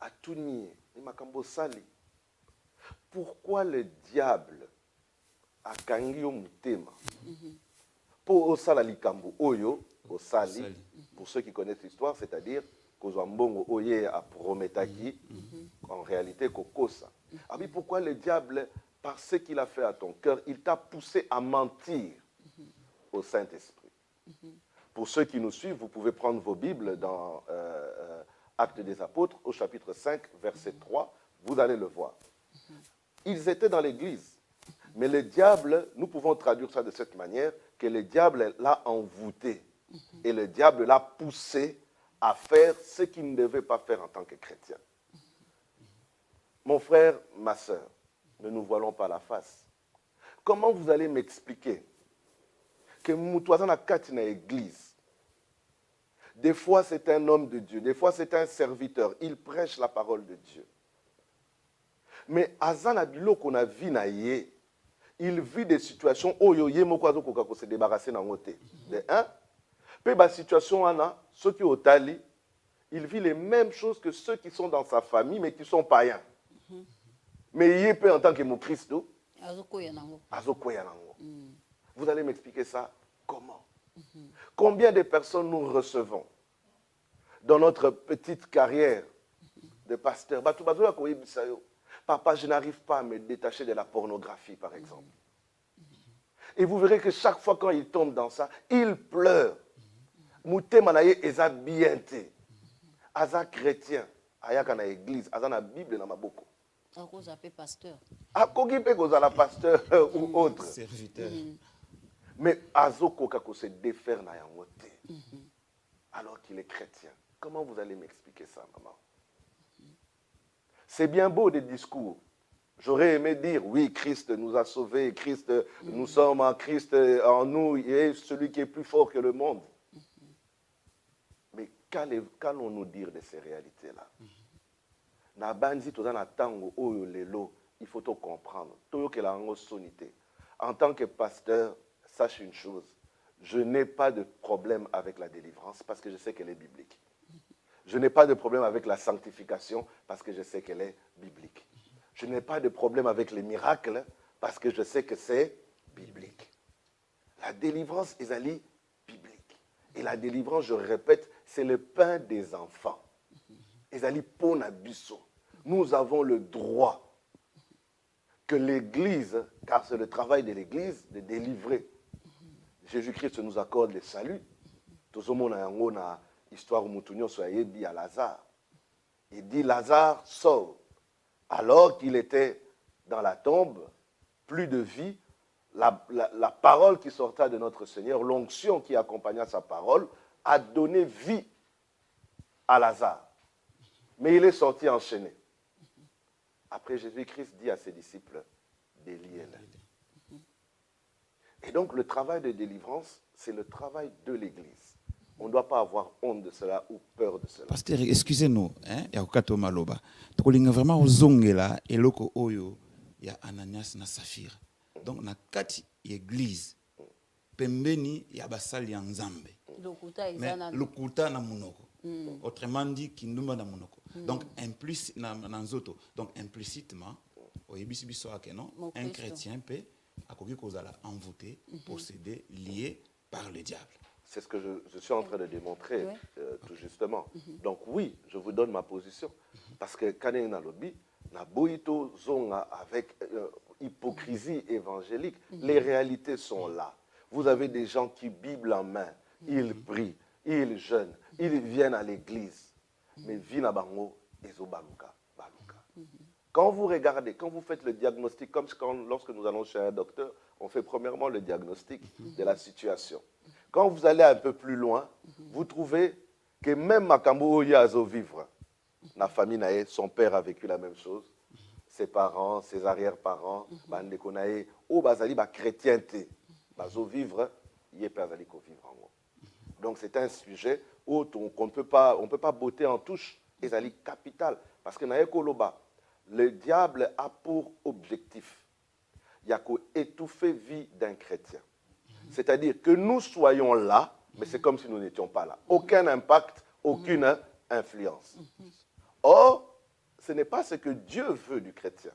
a tout nié. Pourquoi le diable a kangi yo mutema pour osala likambo oyo osali, pour ceux qui connaissent l'histoire, c'est-à-dire Kozambongo oye a prometaki en réalité kokosa. Ah oui, pourquoi le diable, par ce qu'il a fait à ton cœur, il t'a poussé à mentir au Saint-Esprit. Pour ceux qui nous suivent, vous pouvez prendre vos Bibles dans Actes des Apôtres, au chapitre 5, verset 3, vous allez le voir. Ils étaient dans l'église, mais le diable, nous pouvons traduire ça de cette manière, que le diable l'a envoûté et le diable l'a poussé à faire ce qu'il ne devait pas faire en tant que chrétien. Mon frère, ma soeur, ne nous voilons pas la face. Comment vous allez m'expliquer que Moutouazan a quatre dans l'église? Des fois, c'est un homme de Dieu. Des fois, c'est un serviteur. Il prêche la parole de Dieu. Mais Azan a dit qu'on a vu naïe. Il vit des situations où il y a se débarrasser dans côté. De un, puis la situation ceux qui sont au Tali, il vit les mêmes choses que ceux qui sont dans sa famille, mais qui sont païens. Mais il peut en tant que mon Christ. Vous allez m'expliquer ça comment? Combien de personnes nous recevons dans notre petite carrière de pasteur? Papa, je n'arrive pas à me détacher de la pornographie, par exemple. Et vous verrez que chaque fois quand il tombe dans ça, il pleure. Moutemanaye eza bienté. Aza chrétien. Ayaka na église. Aza na Bible na maboko. Ako zappé pasteur. Akoki pe kozala pasteur ou autre. Serviteur. Mais azoko kako se défaire na yango te. Alors qu'il est chrétien. Comment vous allez m'expliquer ça, maman? C'est bien beau des discours. J'aurais aimé dire, oui, Christ nous a sauvés, Christ, nous sommes en Christ, en nous, il est celui qui est plus fort que le monde. Mais qu'allons-nous dire de ces réalités-là? Na banzi toza na tango oyo lelo, il faut tout comprendre. En tant que pasteur, sache une chose, je n'ai pas de problème avec la délivrance parce que je sais qu'elle est biblique. Je n'ai pas de problème avec la sanctification parce que je sais qu'elle est biblique. Je n'ai pas de problème avec les miracles parce que je sais que c'est biblique. La délivrance est biblique. Et la délivrance, je répète, c'est le pain des enfants. Ezali pon abisso. Nous avons le droit que l'Église, car c'est le travail de l'Église, de délivrer. Jésus-Christ nous accorde le salut. Tout le monde a une histoire où nous soyez dit à Lazare. Il dit Lazare sort. Alors qu'il était dans la tombe, plus de vie, la parole qui sortait de notre Seigneur, l'onction qui accompagna sa parole, a donné vie à Lazare. Mais il est sorti enchaîné. Après, Jésus-Christ dit à ses disciples, déliez-le. Et donc, le travail de délivrance, c'est le travail de l'Église. On ne doit pas avoir honte de cela ou peur de cela. Pasteur, excusez-nous, ya kukato maloba. Tokolinga vraiment ozongela eloko oyo ya Ananias na Safira. Donc na kati église pembeni ya basali ya Nzambe. Lokuta na munoko. Autrement dit kindumba na munoko. Donc implicitement oyebisi biso ake non un chrétien peut akoki kozala envoûté, possédé, lié par le diable. C'est ce que je suis en train de démontrer, tout justement. Donc oui, je vous donne ma position. Parce que Kané Nalobi, na boito zonga avec hypocrisie évangélique, les réalités sont là. Vous avez des gens qui, Bible en main, ils prient, ils jeûnent, ils viennent à l'église. Mais vina bango ezo baluka. Quand vous regardez, quand vous faites le diagnostic, comme lorsque nous allons chez un docteur, on fait premièrement le diagnostic de la situation. Quand vous allez un peu plus loin, vous trouvez que même Makambo Oyazo vivre, la famille, son père a vécu la même chose, ses parents, ses arrière-parents, Bandekonae, ou Bazali, chrétienté, Bazo vivre, il est Bazali ko vivre en haut. Donc c'est un sujet où on ne peut pas botter en touche, et c'est capital, parce que nae koloba, le diable a pour objectif, il y a étouffer vie d'un chrétien. C'est-à-dire que nous soyons là, mais c'est comme si nous n'étions pas là. Aucun impact, aucune influence. Or, ce n'est pas ce que Dieu veut du chrétien.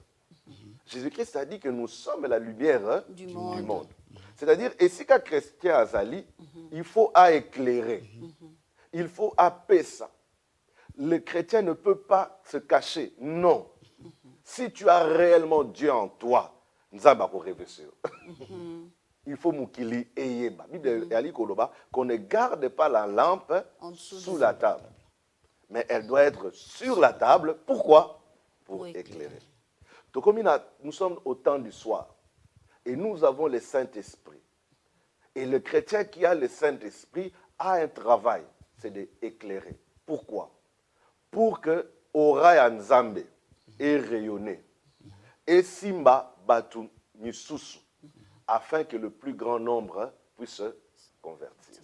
Jésus-Christ a dit que nous sommes la lumière du monde. C'est-à-dire, et si qu'un chrétien a zali, il faut à éclairer. Il faut apaiser ça. Le chrétien ne peut pas se cacher. Non. Si tu as réellement Dieu en toi, nous avons rêvé sur. Il faut moukili eyeba. Bible ali koloba qu'on ne garde pas la lampe sous la table. Mais elle doit être sur la table. Pourquoi? Pour éclairer. Donc, comme nous sommes au temps du soir et nous avons le Saint-Esprit. Et le chrétien qui a le Saint-Esprit a un travail, c'est d'éclairer. Pourquoi? Pour que Ora Nzambe ait rayonné. Et Simba Batu Misusu. Afin que le plus grand nombre puisse se convertir.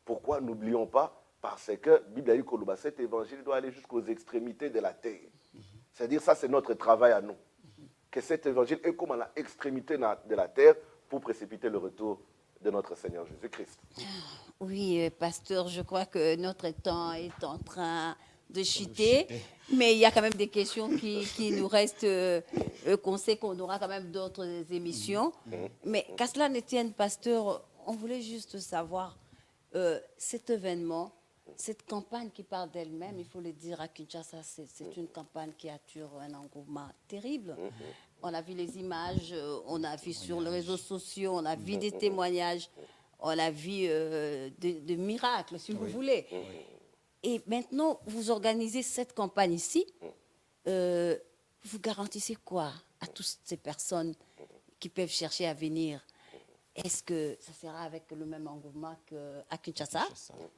Pourquoi? N'oublions pas, parce que Bible Koloba, cet évangile doit aller jusqu'aux extrémités de la terre. C'est-à-dire, ça c'est notre travail à nous. Que cet évangile est comme à l'extrémité de la terre pour précipiter le retour de notre Seigneur Jésus-Christ. Oui, pasteur, je crois que notre temps est en train de chuter, mais il y a quand même des questions qui nous restent, qu'on sait qu'on aura quand même d'autres émissions. Mais qu'à cela ne tienne, pasteur, on voulait juste savoir cet événement, cette campagne qui parle d'elle-même, il faut le dire à Kinshasa, c'est une campagne qui attire un engouement terrible. On a vu les images, on a vu sur les réseaux sociaux, on a vu des témoignages, on a vu des miracles, si vous voulez. Et maintenant, vous organisez cette campagne ici. Vous garantissez quoi à toutes ces personnes qui peuvent chercher à venir? Est-ce que ça sera avec le même engouement qu'à Kinshasa?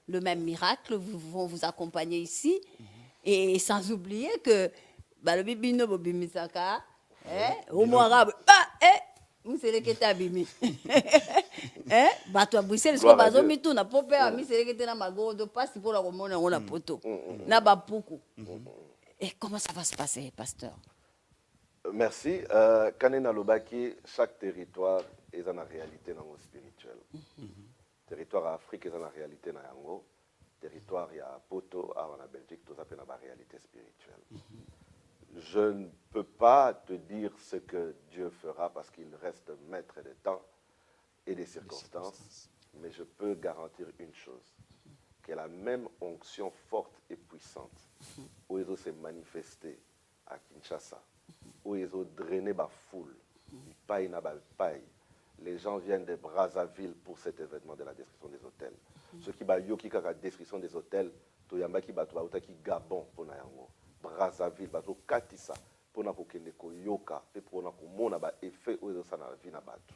Le même miracle vont vous accompagner ici? Et sans oublier que le bibino bobimisaka, au moins museleketa bimi bato ya Bruxelles so bazomituna po mpe amiselekete na magodo pasi mpo na komona yango na poto na bapuku. Et comment ça va se passer, pasteur? Merci. Kanena Lobaki, chaque territoire est dans la réalité dans le spirituel. Territoire à Afrique est dans la réalité dans Yango. Territoire à Poto, à la Belgique, tout ça est dans la réalité spirituelle. Je ne peux pas te dire ce que Dieu fera parce qu'il reste maître des temps et des circonstances, mais je peux garantir une chose, que la même onction forte et puissante, où ils ont s'est manifesté à Kinshasa, où ils ont drainé la foule, paille na paille, les gens viennent de Brazzaville pour cet événement de la destruction des hôtels. Ceux qui ont yoki la destruction des hôtels, toyamba ki bato bauta ki Gabon pona yango. Brazzaville bato katisa pona kokende koyoka et pona komona ba effet oyo ça na vie na bato.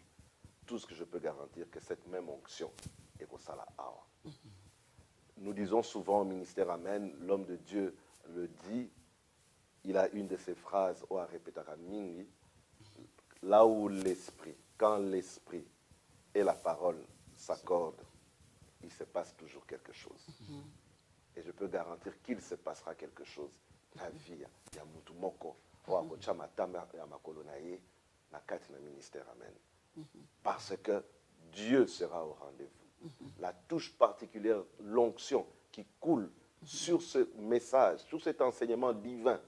Tout ce que je peux garantir que cette même onction est au sala awa. Nous disons souvent au ministère Amen, l'homme de Dieu le dit, il a une de ces phrases au répéter à Mingi, là où l'esprit, quand l'esprit et la parole s'accordent, il se passe toujours quelque chose. Et je peux garantir qu'il se passera quelque chose. La vie, il y a mutu moko, na kati na ministère Amen. Parce que Dieu sera au rendez-vous. La touche particulière, l'onction qui coule sur ce message, sur cet enseignement divin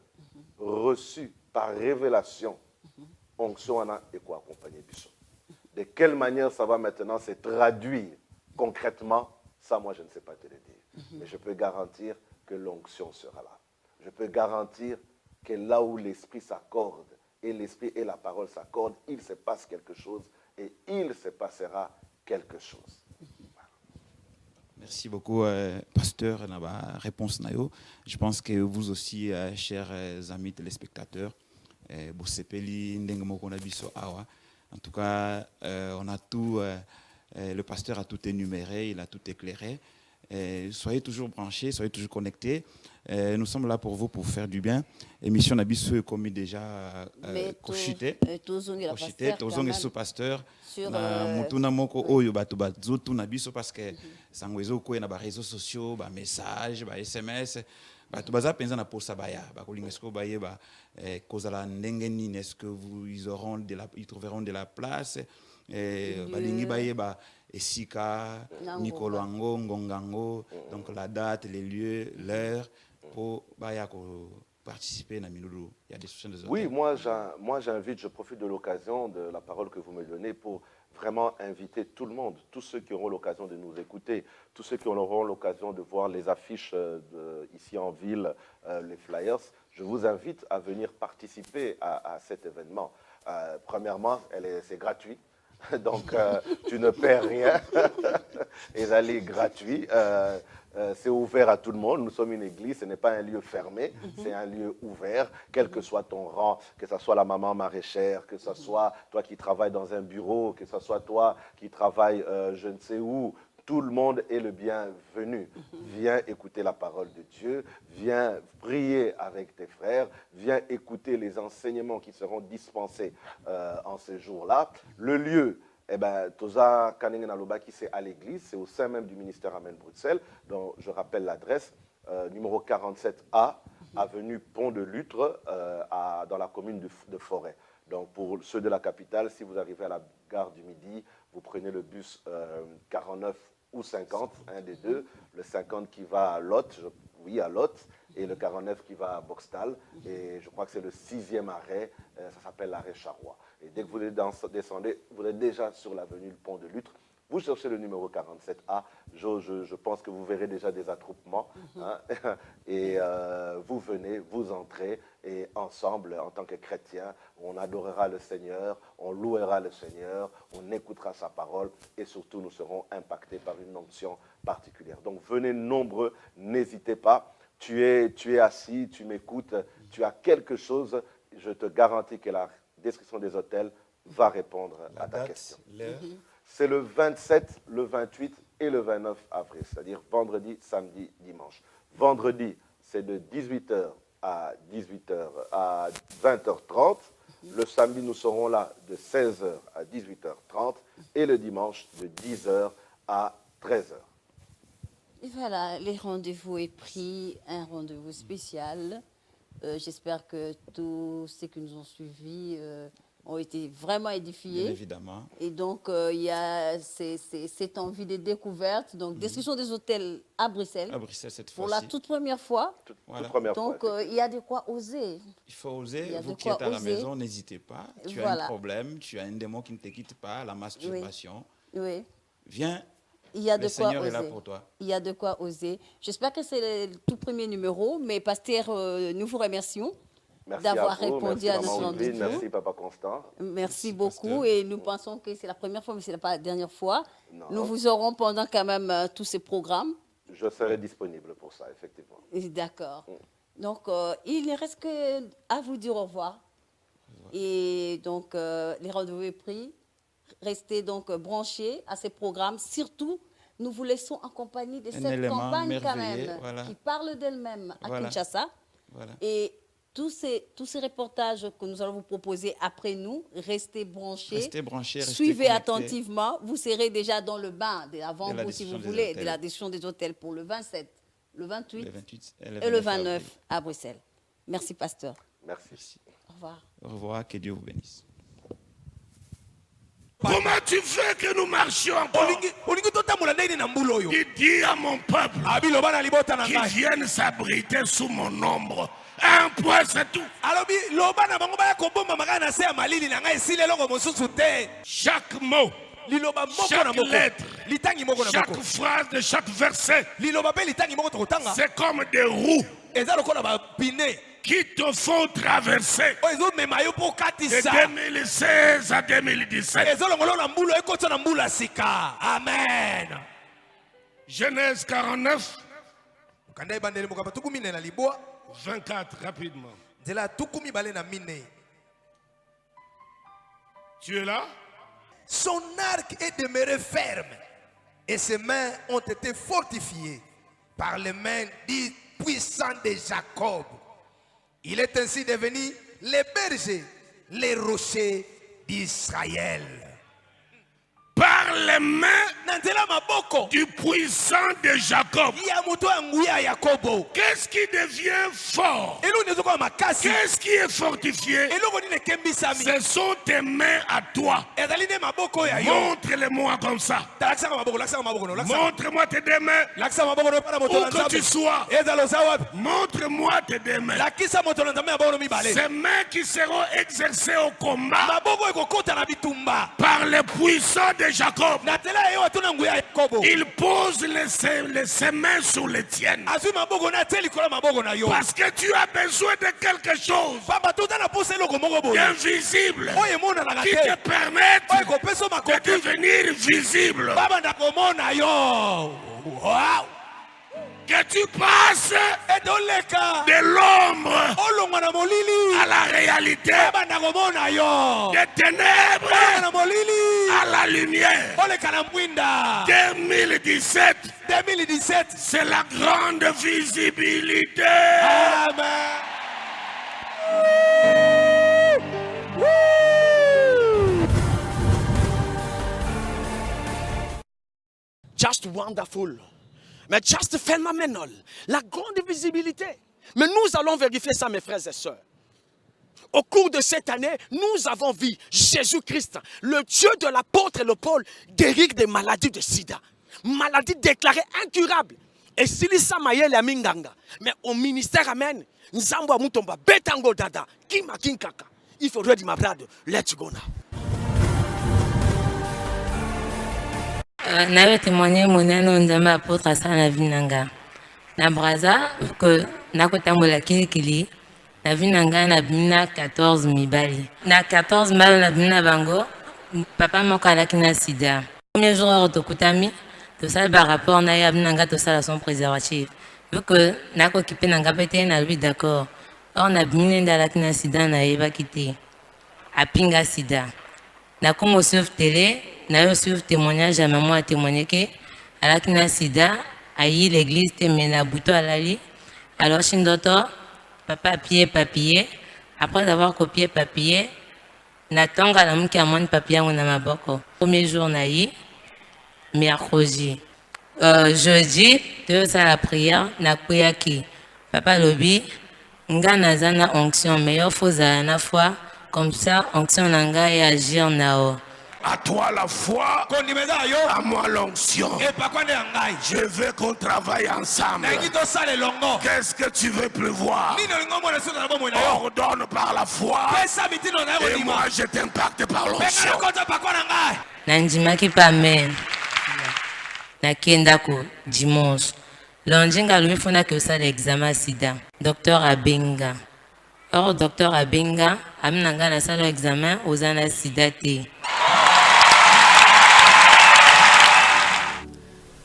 reçu par révélation, onction ana et quoi accompagner Bissot. De quelle manière ça va maintenant se traduire concrètement, ça moi je ne sais pas te le dire. Mais je peux garantir que l'onction sera là. Je peux garantir que là où l'esprit s'accorde, et l'esprit et la parole s'accordent, il se passe quelque chose et il se passera quelque chose. Merci beaucoup, pasteur, Naba. Réponse Nayo. Je pense que vous aussi, chers amis téléspectateurs, en tout cas, on a tout, le pasteur a tout énuméré, il a tout éclairé. Soyez toujours branchés, soyez toujours connectés. Nous sommes là pour vous, pour faire du bien. Émission Nabiso est commis déjà Koshite. Tozong et sous pasteur. Na mutuna moko oyo batu bazotu Nabiso parce que sangwezo ko na ba réseaux sociaux, ba message, ba SMS. Batu baza penza na posa baya, ba kolingesko baye ba kozala ndenge nini est-ce que ils trouveront de la place balingi baye ba esika Nikoloango Ngongango, donc la date, les lieux, l'heure pour participer à Minulu. Il y a des solutions de Oui, moi j'invite, je profite de l'occasion de la parole que vous me donnez pour vraiment inviter tout le monde, tous ceux qui auront l'occasion de nous écouter, tous ceux qui auront l'occasion de voir les affiches ici en ville, les flyers. Je vous invite à venir participer à cet événement. Premièrement, c'est gratuit. Donc, tu ne perds rien. Et d'aller gratuit. C'est ouvert à tout le monde. Nous sommes une église, ce n'est pas un lieu fermé, c'est un lieu ouvert, quel que soit ton rang, que ce soit la maman maraîchère, que ce soit toi qui travailles dans un bureau, que ce soit toi qui travailles je ne sais où. Tout le monde est le bienvenu. Viens écouter la parole de Dieu, viens prier avec tes frères, viens écouter les enseignements qui seront dispensés en ce jour-là. Le lieu, Toza Kanenge Nalobaki, c'est à l'église, c'est au sein même du ministère Amen Bruxelles. Donc, je rappelle l'adresse, numéro 47A, avenue Pont de Lutre, dans la commune de Forêt. Donc, pour ceux de la capitale, si vous arrivez à la gare du Midi, vous prenez le bus 49 ou 50, un des deux. Le 50 qui va à Lot, à Lot, et le 49 qui va à Boxtal. Et je crois que c'est le 6e arrêt, ça s'appelle l'arrêt Charrois. Et dès que vous descendez, vous êtes déjà sur l'avenue Le Pont de Lutre. Vous cherchez le numéro 47A, je pense que vous verrez déjà des attroupements. Hein, et vous venez, vous entrez, et ensemble, en tant que chrétiens, on adorera le Seigneur, on louera le Seigneur, on écoutera sa parole, et surtout, nous serons impactés par une onction particulière. Donc, venez nombreux, n'hésitez pas. Tu es assis, tu m'écoutes, tu as quelque chose, je te garantis que la description des hôtels va répondre à ta question. C'est le 27, le 28 et le 29 avril, c'est-à-dire vendredi, samedi, dimanche. Vendredi, c'est de 18h à 20h30. Le samedi, nous serons là de 16h à 18h30 et le dimanche de 10h à 13h. Et voilà, les rendez-vous est pris, un rendez-vous spécial. J'espère que tous ceux qui nous ont suivis ont été vraiment édifiés. Bien évidemment. Et donc, il y a cette envie de découverte. Donc, destruction des hôtels à Bruxelles. À Bruxelles, cette fois-ci. Pour la toute première fois. Toute première donc, fois. il y a de quoi oser. Il faut oser. Vous qui êtes à la maison, n'hésitez pas. Tu as un problème, tu as un démon qui ne te quitte pas, la masturbation. Oui. Viens. Il y a le Seigneur est là pour toi. Il y a de quoi oser. J'espère que c'est le tout premier numéro, mais pasteur, nous vous remercions Merci d'avoir à vous, répondu merci à Maman notre Audrey, rendez-vous. merci Papa Constant. Merci beaucoup pasteur. et nous pensons que c'est la première fois, mais ce n'est pas la dernière fois. Non. Nous vous aurons pendant quand même tous ces programmes. Je serai disponible pour ça, effectivement. D'accord. Donc, il ne reste que à vous dire au revoir. Et donc, les rendez-vous est pris. Restez donc branchés à ces programmes. Surtout, nous vous laissons en compagnie de Un cette élément campagne quand merveilleux, même, voilà. qui parle d'elle-même à Voilà. Kinshasa. Voilà. Et tous ces reportages que nous allons vous proposer après nous, restez branchés. Restez branchés, restez Suivez connectés. attentivement. Vous serez déjà dans le bain avant De la vous, si vous décision des voulez, de hôtels. la décision des hôtels pour le 27, le 28 Le 28 et le 29 avril. à Bruxelles. Merci, pasteur. Merci. Au revoir. Au revoir, que Dieu vous bénisse. Comment tu veux que nous marchions encore? Il dit à mon peuple qui viennent s'abriter sous mon ombre. Un point, c'est tout. Chaque mot, chaque lettre, chaque phrase de chaque verset, c'est comme des roues qui te font traverser de 2016 à 2017. Amen. Genèse 49, 24, rapidement. Tu es là? Son arc est demeuré ferme et ses mains ont été fortifiées par les mains dites puissantes de Jacob. Il est ainsi devenu les bergers, les rochers d'Israël. Par les mains du puissant de Jacob. Qu'est-ce qui devient fort? Qu'est-ce qui est fortifié? Ce sont tes mains à toi. Montre-les-moi comme ça. Montre-moi tes deux mains. Où que tu sois. Montre-moi tes deux mains. Ces mains qui seront exercées au combat par les puissants de Jacob. Il pose ses mains sur les tiennes. Parce que tu as besoin de quelque chose d'invisible qui te permette de devenir visible. Que tu passes de l'ombre à la réalité, des ténèbres à la lumière. 2017, c'est la grande visibilité. Amen. Just wonderful. Mais just phenomenal. La grande visibilité. Mais nous allons vérifier ça, mes frères et sœurs. Au cours de cette année, nous avons vu Jésus-Christ, le Dieu de l'apôtre et le Paul, guérir des maladies de sida. Maladies déclarées incurables. Et Silisa Mayele Aminganga. Mais au ministère, amen. Nzambwa Mutomba, Betango Dada, Kima Kinkaka. Il faudrait dire, ma brade, let's go now. N'avais témoigné mon nom de apôtre à la Vinanga. Na braza que na kotambola kili na Vinanga na bina 14 mibali. Na 14 mibali na bina bango papa moko alaki na sida. Premier jour de kutami to ça par rapport na ya Vinanga to ça son préservatif. Vu que na ko kipe nanga pete na lui d'accord. On a bina ndalaki na sida na eba kité. Apinga sida. Na comme sur télé na yo suivre témoignage à maman a témoigné que alaki na sida aïe l'église te mena bouton à l'ali alors chindoto papa papier après avoir copié papier natanga la mki amone papier on a maboko premier jour naï mercredi jeudi de ça la prière na kuyaki papa lobi nga nazana onction mais il faut na foi comme ça onction nanga et agir nao. À toi la foi, à moi l'onction. Je veux qu'on travaille ensemble. Qu'est-ce que tu veux prévoir? Ordonne par la foi. Et moi je t'impacte par l'onction. Nandimaki pa men. Nakenda ko dimanche. Lundi nga lui fona que ça l'examen sida. Docteur Abenga. or docteur abenga aminanga na sala examen ozana sida te.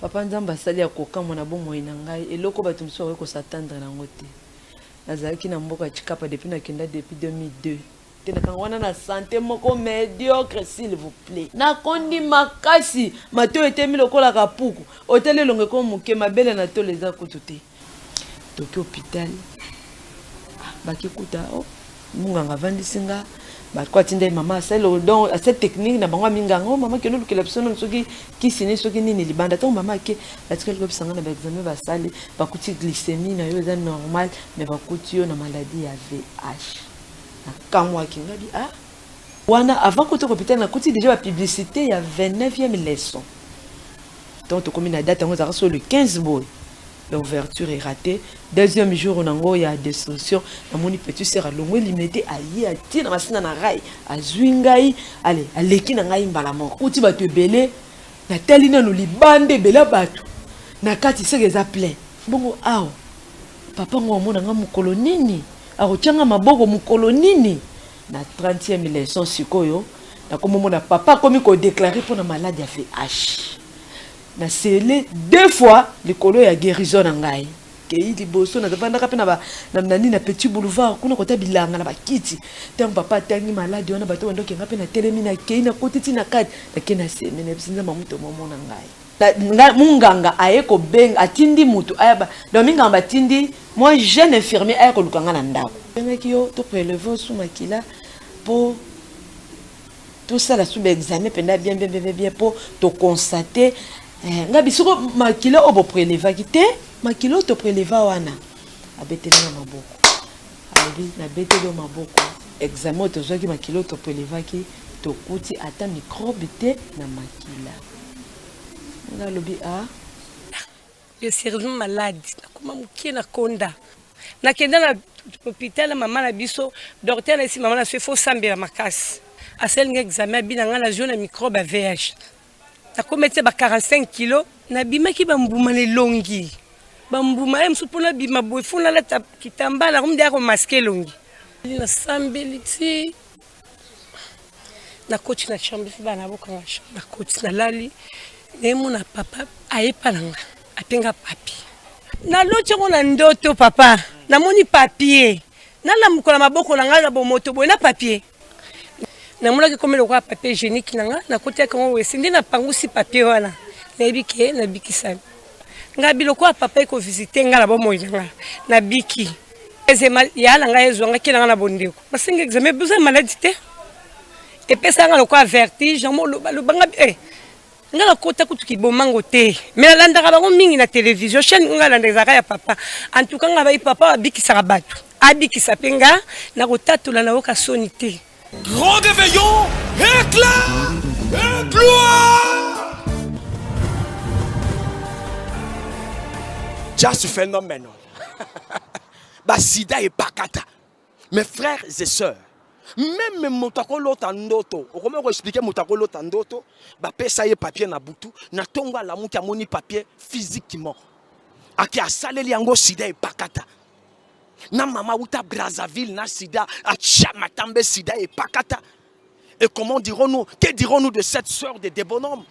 Papa nzamba sali akoka mona bomoi na ngai eloko bato mosusu bakoki kosatandre nango te. Nazalaki na mboka Chikapa depuis nakenda depuis 2002. Te nakanga wana na santé moko médiocre s'il vous plaît. Nakondi makasi mato etemi lokola kapuku. Hôtel longe ko muke mabele na to leza kutu te. Toki hôpital. Baki kuta oh munganga vandisinga. Ba kwa tinda mama selo donc cette technique na bango mingango mama ke lolu ke la personne soki ki sini soki nini libanda to mama ke la tika ko bisanga na ba examen ba sali ba kuti glycémie na yo za normal mais ba kuti yo na maladie ya VH na kamwa kinga di ah wana avant que to hôpital na kuti déjà ba publicité ya 29e leçon donc to comme na date on za sur le 15 boy. L'ouverture est ratée. Deuxième jour, on a eu des solutions. On a petit sœur à l'ongwe limité à y a tir na masina na rai à zwingai allez à leki na ngai mbala moko. Uti ba te belé na telina no libande bela batu. Na kati segeza plein. Bongo awo. Papa ngo mona nga mukolo nini? Arochanga maboko mukolo nini? Na 30e leçon sikoyo. Na komo mona papa komi ko déclarer pour na maladie à VH. Na scellé 2 fois le colo ya guérison na ngai ke ili boso na vanda kapena ba na nini na petit boulevard kuna kota bilanga na bakiti tant papa tangi malade wana bato ndo kenga pena telemi na ke na kotiti na kati na ke na semene bisinza mamuto momo na ngai munganga aye ko benga atindi mutu ayaba do mingamba tindi moi jeune infirmier aye ko lukanga na ndako benga kiyo to prélever sous makila pour tout ça la sous examen penda bien pour te constater nga bisoko makilo obo preleva kite makilo to preleva wana abetela na maboko abi na betelo maboko examen to zoki makilo to preleva ki to kuti ata microbe te na makila nga lobi a je suis malade nakoma mukie na konda nakenda na hôpital mama na biso docteur na si mama na se faut sambela makasi aselinga examen binanga na zone microbe à VH. Na komete ba 45 kilos na bimaki bambuma le longi bambuma em supona bima boifuna la kitambala kumde ako maske longi na sambeliti na coach na chambre bana boka na coach na lali nemu na papa ayepa nanga apenga papi na loche ngona ndoto papa na moni papier na la mukola maboko na ngala bo moto bo na papier na mona ke komelo kwa papier hygiénique nanga na kote ka ngo wesi ndina pangusi papier wana na biki na biki sana nga biloko ya papa ko visiter ngala bo moyanga na biki ezema ya na nga ezwa nga kina na bondeko basinga examen besoin maladie te et pesa nga lokwa vertige mo lo banga ngala kota kutuki bomango te mais landa ka bango mingi na télévision chaîne ngala ndezaka ya papa en tout cas nga ba papa biki saka batu abiki sapenga na kotatula na woka sonité. Grand réveillon, éclat, gloire. Just phenomenal. Basida et Pakata. Mes frères et sœurs, même Motakolo Tandoto, comment expliquer Motakolo Tandoto, bah pesa ye papier na butu, na tonga la muki amoni papier physiquement. Aki a salé liango sida et Pakata. Na mama uta Brazzaville na sida a Chamatambe sida et Pakata. Et comment dirons-nous, que dirons-nous de cette sœur de Débonhomme?